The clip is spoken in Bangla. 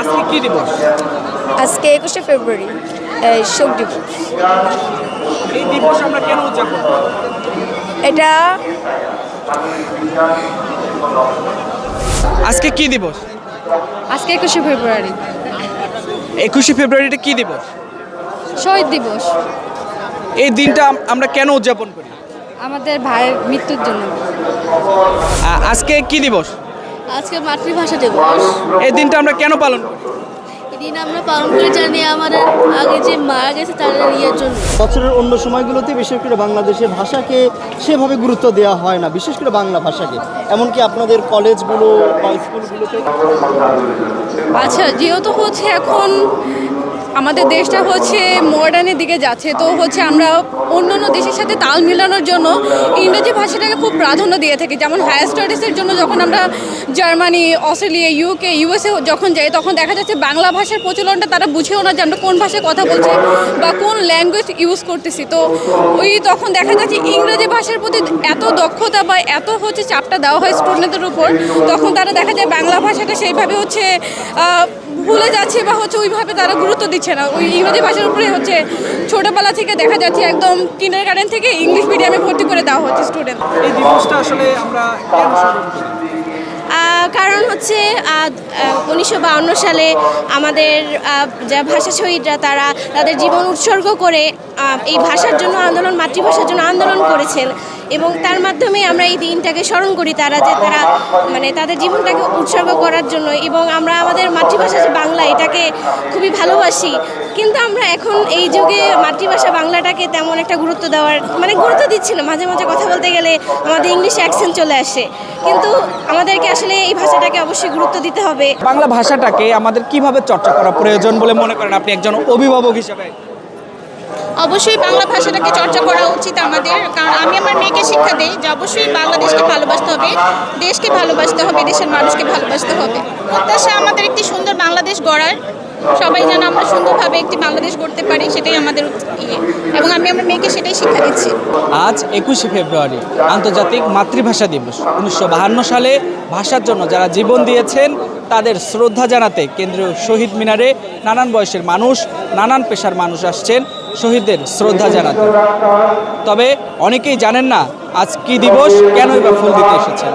আজকে কি দিবস? আজকে 21শে ফেব্রুয়ারি শোক দিবস। এই দিবস আমরা কেন উদযাপন করি? এটা আজকে কি দিবস? আজকে 21শে ফেব্রুয়ারি 21শে ফেব্রুয়ারিটা কি দিবস? শহীদ দিবস। এই দিনটা আমরা কেন উদযাপন করি? আমাদের ভাইয়ের মৃত্যুর জন্য। আজকে কি দিবস? আজকে মাতৃভাষা দিবস। এই দিনটা আমরা কেন পালন করি? এই দিন আমরা পালন করে জানি আমাদের আগে যে মারা গেছে তাদের ইয়ের জন্য। বছরের অন্য সময়গুলোতে বিশেষ করে বাংলাদেশের ভাষাকে সেভাবে গুরুত্ব দেওয়া হয় না, বিশেষ করে বাংলা ভাষাকে। এমনকি আপনাদের কলেজগুলো বা স্কুলগুলোতে আচ্ছা, যেহেতু হচ্ছে এখন আমাদের দেশটা হচ্ছে মডার্নের দিকে যাচ্ছে, তো হচ্ছে আমরা অন্য অন্য দেশের সাথে তাল মিলানোর জন্য ইংরেজি ভাষাটাকে খুব প্রাধান্য দিয়ে থাকি। যেমন হায়ার স্টাডিজের জন্য যখন আমরা জার্মানি, অস্ট্রেলিয়া, ইউকে, ইউএসএ যখন যাই, তখন দেখা যাচ্ছে বাংলা ভাষার প্রচলনটা তারা বুঝেও না যে আমরা কোন ভাষায় কথা বলছি বা কোন ল্যাঙ্গুয়েজ ইউজ করতেছি। তো তখন দেখা যাচ্ছে ইংরেজি ভাষার প্রতি এত দক্ষতা বা এত হচ্ছে চাপটা দেওয়া হয় স্টুডেন্টদের উপর, তখন তারা দেখা যায় বাংলা ভাষাটা সেইভাবে হচ্ছে ভুলে যাচ্ছে বা হচ্ছে ওইভাবে তারা গুরুত্ব দিচ্ছে না। ওই ইংরেজি ভাষার উপরে হচ্ছে ছোটোবেলা থেকে দেখা যাচ্ছে একদম কিন্ডারগার্টেন থেকে ইংলিশ মিডিয়ামে ভর্তি করে দেওয়া হচ্ছে স্টুডেন্ট। এই দিবসটা আসলে আমরা কেন স্মরণ করি? কারণ হচ্ছে 1952 সালে আমাদের যা ভাষা শহীদরা তারা তাদের জীবন উৎসর্গ করে এই ভাষার জন্য আন্দোলন, মাতৃভাষার জন্য আন্দোলন করেছেন, এবং তার মাধ্যমে আমরা এই দিনটাকে স্মরণ করি। তারা মানে তাদের জীবনটাকে উৎসর্গ করার জন্য, এবং আমরা আমাদের মাতৃভাষা যে বাংলা এটাকে খুবই ভালোবাসি। কিন্তু আমরা এখন এই যুগে মাতৃভাষা বাংলাটাকে তেমন একটা গুরুত্ব দিচ্ছি না। মাঝে মাঝে কথা বলতে গেলে আমাদের ইংলিশ অ্যাকসেন্ট চলে আসে, কিন্তু আমাদেরকে আসলে এই ভাষাটাকে অবশ্যই গুরুত্ব দিতে হবে। বাংলা ভাষাটাকে আমাদের কিভাবে চর্চা করা প্রয়োজন বলে মনে করেন আপনি একজন অভিভাবক হিসেবে? অবশ্যই বাংলা ভাষাটাকে চর্চা করা উচিত আমাদের, কারণ আমি আমার মেয়েকে শিক্ষা দিই যে অবশ্যই বাংলাদেশকে ভালোবাসতে হবে, দেশকে ভালোবাসতে হবে, দেশের মানুষকে ভালোবাসতে হবে। প্রত্যাশা আমাদের একটি সুন্দর বাংলাদেশ গড়ার, সবাই যেন আমরা সুন্দরভাবে একটি বাংলাদেশ গড়তে পারি, সেটাই আমাদের এবং আমি আমার মেয়েকে সেটাই শিক্ষা দিচ্ছি। আজ 21শে ফেব্রুয়ারি আন্তর্জাতিক মাতৃভাষা দিবস। 1952 সালে ভাষার জন্য যারা জীবন দিয়েছেন তাদের শ্রদ্ধা জানাতে কেন্দ্রীয় শহীদ মিনারে নানান বয়সের মানুষ, নানান পেশার মানুষ আসছেন শহীদদের শ্রদ্ধা জানাতে। তবে অনেকেই জানেন না আজ কী দিবস, কেনই বা ফুল দিতে এসেছেন।